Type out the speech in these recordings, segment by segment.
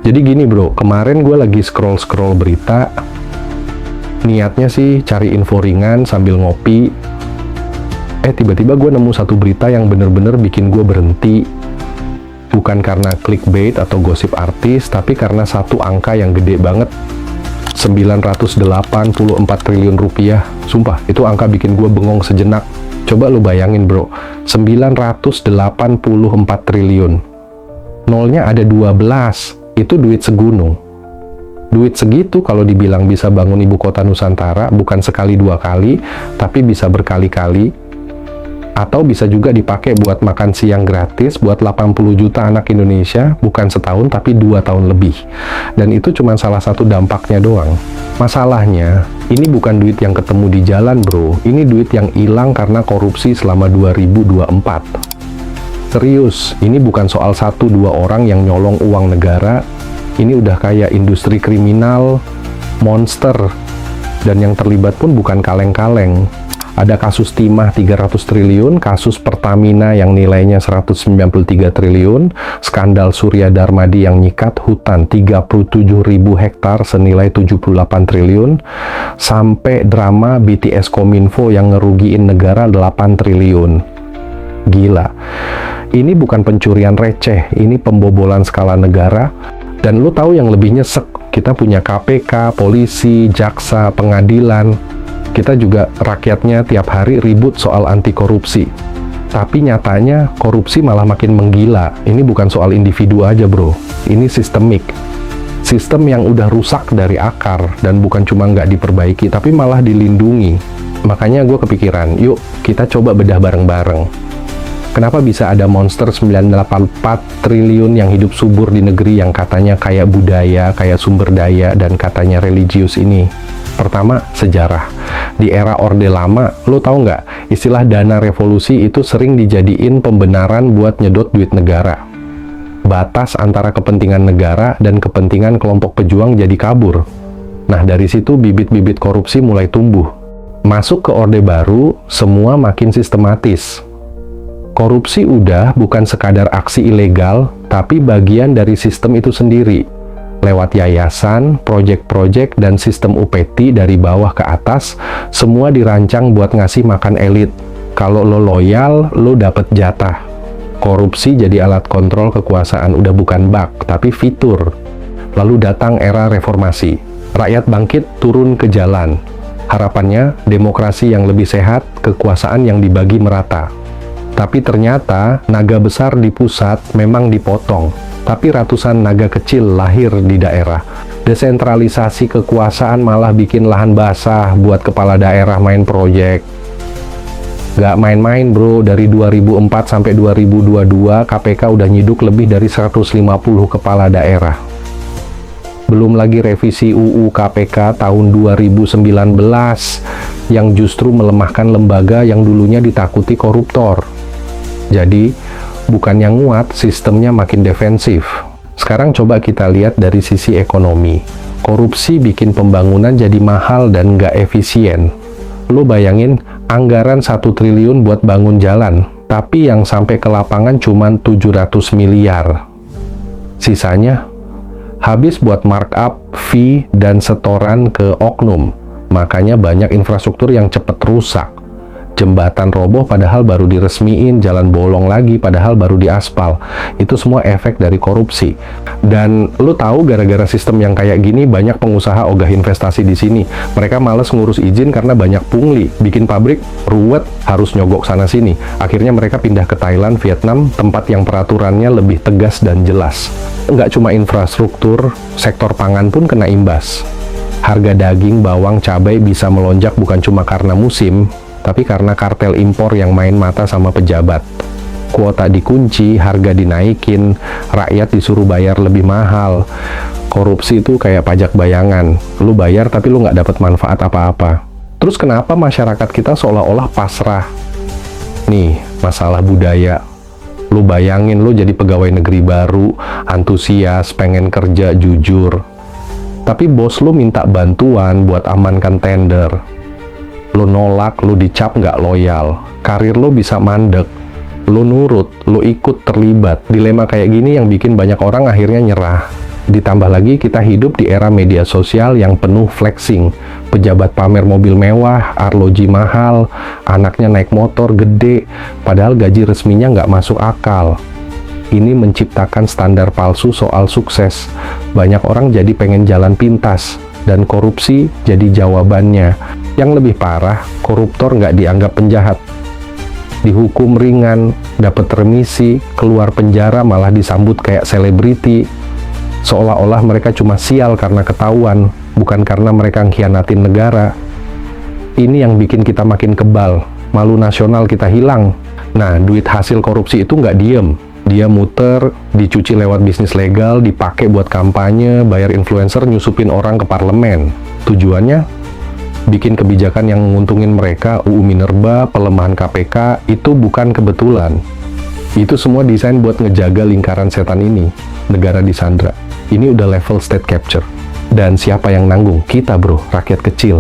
Jadi gini bro, kemarin gue lagi scroll-scroll berita, niatnya sih cari info ringan sambil ngopi. Tiba-tiba gue nemu satu berita yang bener-bener bikin gue berhenti. Bukan karena clickbait atau gosip artis, tapi karena satu angka yang gede banget. 984 triliun rupiah. Sumpah, itu angka bikin gue bengong sejenak. Coba lu bayangin bro, 984 triliun. Nolnya ada 12. Itu duit segunung. Duit segitu kalau dibilang bisa bangun ibu kota Nusantara, bukan sekali dua kali, tapi bisa berkali-kali. Atau bisa juga dipakai buat makan siang gratis buat 80 juta anak Indonesia, bukan setahun tapi 2 tahun lebih. Dan itu cuma salah satu dampaknya doang. Masalahnya, ini bukan duit yang ketemu di jalan bro, ini duit yang hilang karena korupsi selama 2024. Serius, ini bukan soal 1-2 orang yang nyolong uang negara, ini udah kayak industri kriminal, monster, dan yang terlibat pun bukan kaleng-kaleng. Ada kasus timah 300 triliun, kasus Pertamina yang nilainya 193 triliun, skandal Surya Darmadi yang nyikat hutan 37.000 hektar senilai 78 triliun, sampai drama BTS Kominfo yang ngerugiin negara 8 triliun. Gila. Ini bukan pencurian receh, ini pembobolan skala negara. Dan lu tahu yang lebih nyesek, kita punya KPK, polisi, jaksa, pengadilan. Kita juga rakyatnya tiap hari ribut soal anti korupsi. Tapi nyatanya korupsi malah makin menggila. Ini bukan soal individu aja bro, ini sistemik. Sistem yang udah rusak dari akar, dan bukan cuma nggak diperbaiki, tapi malah dilindungi. Makanya gue kepikiran, yuk kita coba bedah bareng-bareng. Kenapa bisa ada monster 984 triliun yang hidup subur di negeri yang katanya kaya budaya, kaya sumber daya, dan katanya religius ini? Pertama, sejarah. Di era Orde Lama, lo tahu nggak, istilah dana revolusi itu sering dijadiin pembenaran buat nyedot duit negara. Batas antara kepentingan negara dan kepentingan kelompok pejuang jadi kabur. Nah, dari situ bibit-bibit korupsi mulai tumbuh. Masuk ke Orde Baru, semua makin sistematis. Korupsi udah bukan sekadar aksi ilegal, tapi bagian dari sistem itu sendiri. Lewat yayasan, proyek-proyek, dan sistem UPT dari bawah ke atas, semua dirancang buat ngasih makan elit. Kalau lo loyal, lo dapet jatah. Korupsi jadi alat kontrol kekuasaan, udah bukan bug, tapi fitur. Lalu datang era reformasi. Rakyat bangkit, turun ke jalan. Harapannya, demokrasi yang lebih sehat, kekuasaan yang dibagi merata. Tapi ternyata naga besar di pusat memang dipotong, tapi ratusan naga kecil lahir di daerah. Desentralisasi kekuasaan malah bikin lahan basah buat kepala daerah main proyek. Gak main-main bro, dari 2004 sampai 2022 KPK udah nyiduk lebih dari 150 kepala daerah. Belum lagi revisi UU KPK tahun 2019 yang justru melemahkan lembaga yang dulunya ditakuti koruptor. Jadi, bukan yang nguat, sistemnya makin defensif. Sekarang coba kita lihat dari sisi ekonomi. Korupsi bikin pembangunan jadi mahal dan nggak efisien. Lo bayangin, anggaran 1 triliun buat bangun jalan, tapi yang sampai ke lapangan cuma 700 miliar. Sisanya, habis buat markup, fee, dan setoran ke oknum. Makanya banyak infrastruktur yang cepat rusak. Jembatan roboh padahal baru diresmiin, jalan bolong lagi padahal baru diaspal. Itu semua efek dari korupsi. Dan lu tahu gara-gara sistem yang kayak gini banyak pengusaha ogah investasi di sini. Mereka males ngurus izin karena banyak pungli. Bikin pabrik ruwet, harus nyogok sana sini. Akhirnya mereka pindah ke Thailand, Vietnam, tempat yang peraturannya lebih tegas dan jelas. Nggak cuma infrastruktur, sektor pangan pun kena imbas. Harga daging, bawang, cabai bisa melonjak bukan cuma karena musim, tapi karena kartel impor yang main mata sama pejabat. Kuota dikunci, harga dinaikin, rakyat disuruh bayar lebih mahal. Korupsi itu kayak pajak bayangan. Lu bayar tapi lu nggak dapat manfaat apa-apa. Terus kenapa masyarakat kita seolah-olah pasrah? Nih, masalah budaya. Lu bayangin lu jadi pegawai negeri baru, antusias, pengen kerja jujur. Tapi bos lu minta bantuan buat amankan tender. Lu nolak, lu dicap nggak loyal, karir lu bisa mandek, lu nurut, lu ikut terlibat. Dilema kayak gini yang bikin banyak orang akhirnya nyerah. Ditambah lagi kita hidup di era media sosial yang penuh flexing. Pejabat pamer mobil mewah, arloji mahal, anaknya naik motor gede, padahal gaji resminya nggak masuk akal. Ini menciptakan standar palsu soal sukses. Banyak orang jadi pengen jalan pintas, dan korupsi jadi jawabannya. Yang lebih parah, koruptor nggak dianggap penjahat. Dihukum ringan, dapat remisi, keluar penjara malah disambut kayak selebriti. Seolah-olah mereka cuma sial karena ketahuan, bukan karena mereka ngkhianatin negara. Ini yang bikin kita makin kebal, malu nasional kita hilang. Nah, duit hasil korupsi itu nggak diem. Dia muter, dicuci lewat bisnis legal, dipakai buat kampanye, bayar influencer, nyusupin orang ke parlemen. Tujuannya, bikin kebijakan yang menguntungin mereka, UU Minerba, pelemahan KPK, itu bukan kebetulan. Itu semua desain buat ngejaga lingkaran setan ini, negara disandra. Ini udah level state capture. Dan siapa yang nanggung? Kita bro, rakyat kecil.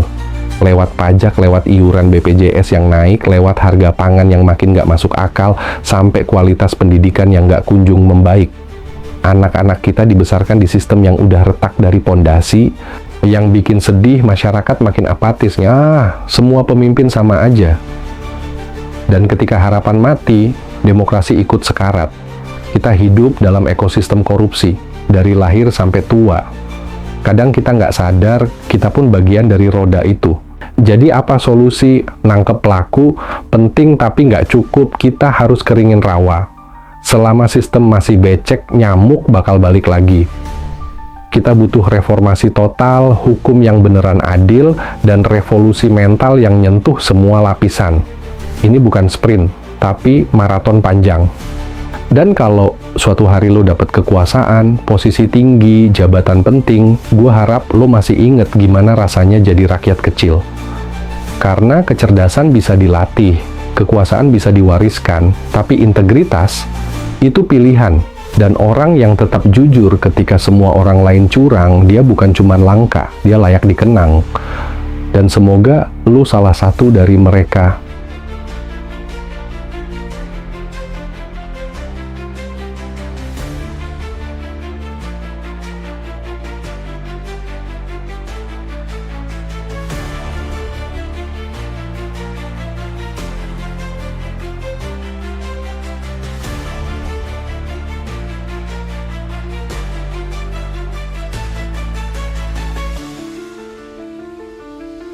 Lewat pajak, lewat iuran BPJS yang naik, lewat harga pangan yang makin nggak masuk akal, sampai kualitas pendidikan yang nggak kunjung membaik. Anak-anak kita dibesarkan di sistem yang udah retak dari pondasi. Yang bikin sedih, masyarakat makin apatis. Semua pemimpin sama aja. Dan ketika harapan mati, demokrasi ikut sekarat. Kita hidup dalam ekosistem korupsi, dari lahir sampai tua. Kadang kita nggak sadar, kita pun bagian dari roda itu. Jadi apa solusi? Nangkep pelaku, penting tapi nggak cukup, kita harus keringin rawa. Selama sistem masih becek, nyamuk bakal balik lagi. Kita butuh reformasi total, hukum yang beneran adil, dan revolusi mental yang nyentuh semua lapisan. Ini bukan sprint, tapi maraton panjang. Dan kalau suatu hari lo dapet kekuasaan, posisi tinggi, jabatan penting, gue harap lo masih inget gimana rasanya jadi rakyat kecil. Karena kecerdasan bisa dilatih, kekuasaan bisa diwariskan, tapi integritas itu pilihan. Dan orang yang tetap jujur ketika semua orang lain curang, dia bukan cuma langka, dia layak dikenang. Dan semoga lo salah satu dari mereka.